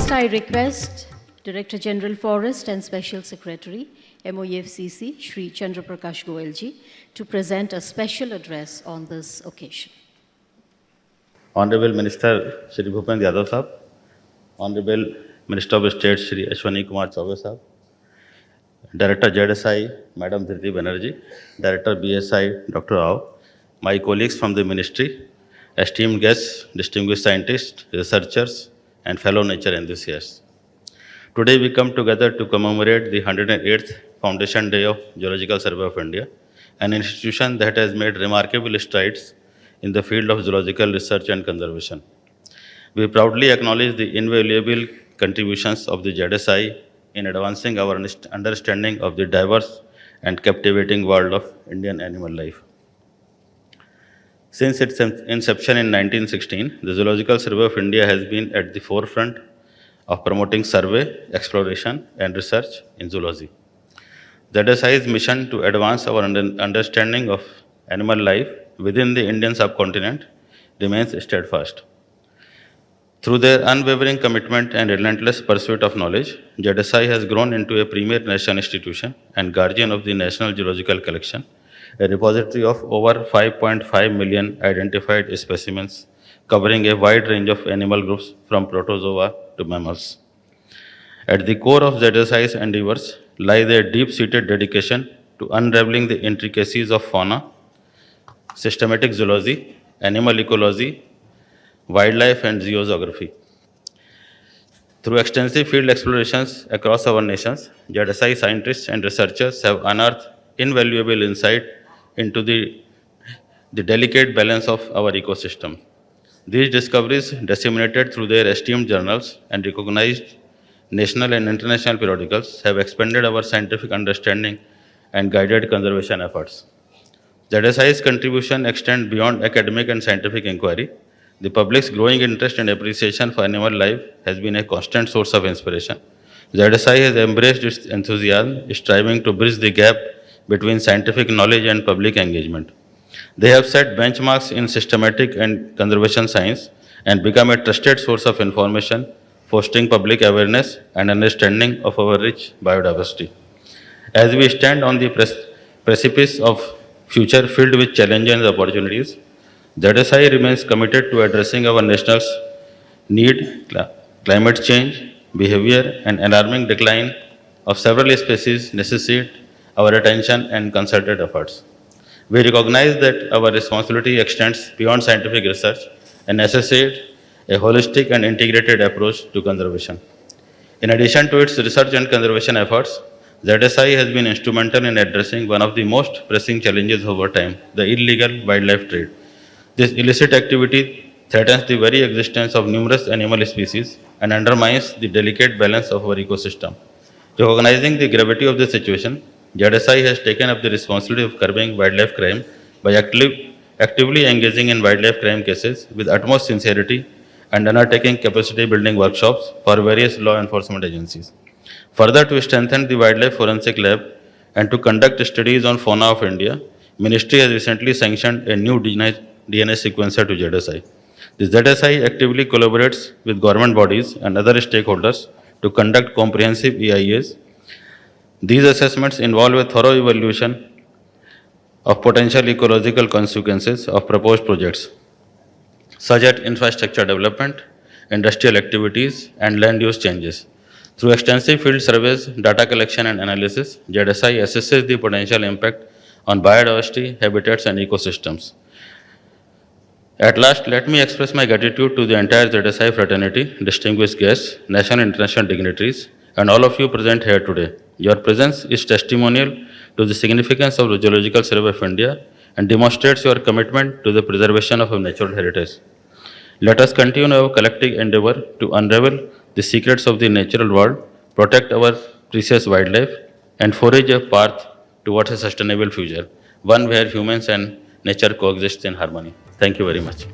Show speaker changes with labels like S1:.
S1: Next, I request Director General Forest and Special Secretary, MOEFCC, Shri Chandraprakash Goyal ji, to present a special address on this occasion.
S2: Honorable Minister Shri Bhupendra Yadav Sahab, Honorable Minister of State Shri Ashwani Kumar Chaubey Sahab, Director ZSI Madam Dhriti Banerjee, Director BSI Dr. Rao, my colleagues from the Ministry, esteemed guests, distinguished scientists, researchers, and fellow nature enthusiasts. Today we come together to commemorate the 108th Foundation Day of Zoological Survey of India, an institution that has made remarkable strides in the field of zoological research and conservation. We proudly acknowledge the invaluable contributions of the ZSI in advancing our understanding of the diverse and captivating world of Indian animal life. Since its inception in 1916, the Zoological Survey of India has been at the forefront of promoting survey, exploration, and research in zoology. ZSI's mission to advance our understanding of animal life within the Indian subcontinent remains steadfast. Through their unwavering commitment and relentless pursuit of knowledge, ZSI has grown into a premier national institution and guardian of the National Zoological Collection, a repository of over 5.5 million identified specimens covering a wide range of animal groups from protozoa to mammals. At the core of ZSI's endeavors lies their deep-seated dedication to unraveling the intricacies of fauna, systematic zoology, animal ecology, wildlife, and geography. Through extensive field explorations across our nations, ZSI scientists and researchers have unearthed invaluable insight into the delicate balance of our ecosystem. These discoveries, disseminated through their esteemed journals and recognized national and international periodicals, have expanded our scientific understanding and guided conservation efforts. ZSI's contribution extends beyond academic and scientific inquiry. The public's growing interest and appreciation for animal life has been a constant source of inspiration. ZSI has embraced its enthusiasm, striving to bridge the gap between scientific knowledge and public engagement. They have set benchmarks in systematic and conservation science and become a trusted source of information, fostering public awareness and understanding of our rich biodiversity. As we stand on the precipice of future filled with challenges and opportunities, ZSI remains committed to addressing our nation's need, climate change, behavior, and alarming decline of several species necessitate our attention and concerted efforts. We recognize that our responsibility extends beyond scientific research and necessitates a holistic and integrated approach to conservation. In addition to its research and conservation efforts, ZSI has been instrumental in addressing one of the most pressing challenges over time, the illegal wildlife trade. This illicit activity threatens the very existence of numerous animal species and undermines the delicate balance of our ecosystem. Recognizing the gravity of the situation, ZSI has taken up the responsibility of curbing wildlife crime by actively engaging in wildlife crime cases with utmost sincerity and undertaking capacity building workshops for various law enforcement agencies. Further, to strengthen the Wildlife Forensic Lab and to conduct studies on fauna of India, Ministry has recently sanctioned a new DNA sequencer to ZSI. The ZSI actively collaborates with government bodies and other stakeholders to conduct comprehensive EIAs. These assessments involve a thorough evaluation of potential ecological consequences of proposed projects, such as infrastructure development, industrial activities, and land use changes. Through extensive field surveys, data collection, and analysis, ZSI assesses the potential impact on biodiversity, habitats, and ecosystems. At last, let me express my gratitude to the entire ZSI fraternity, distinguished guests, national and international dignitaries, and all of you present here today. Your presence is testimonial to the significance of the Zoological Survey of India and demonstrates your commitment to the preservation of our natural heritage. Let us continue our collective endeavor to unravel the secrets of the natural world, protect our precious wildlife, and forge a path towards a sustainable future, one where humans and nature coexist in harmony. Thank you very much.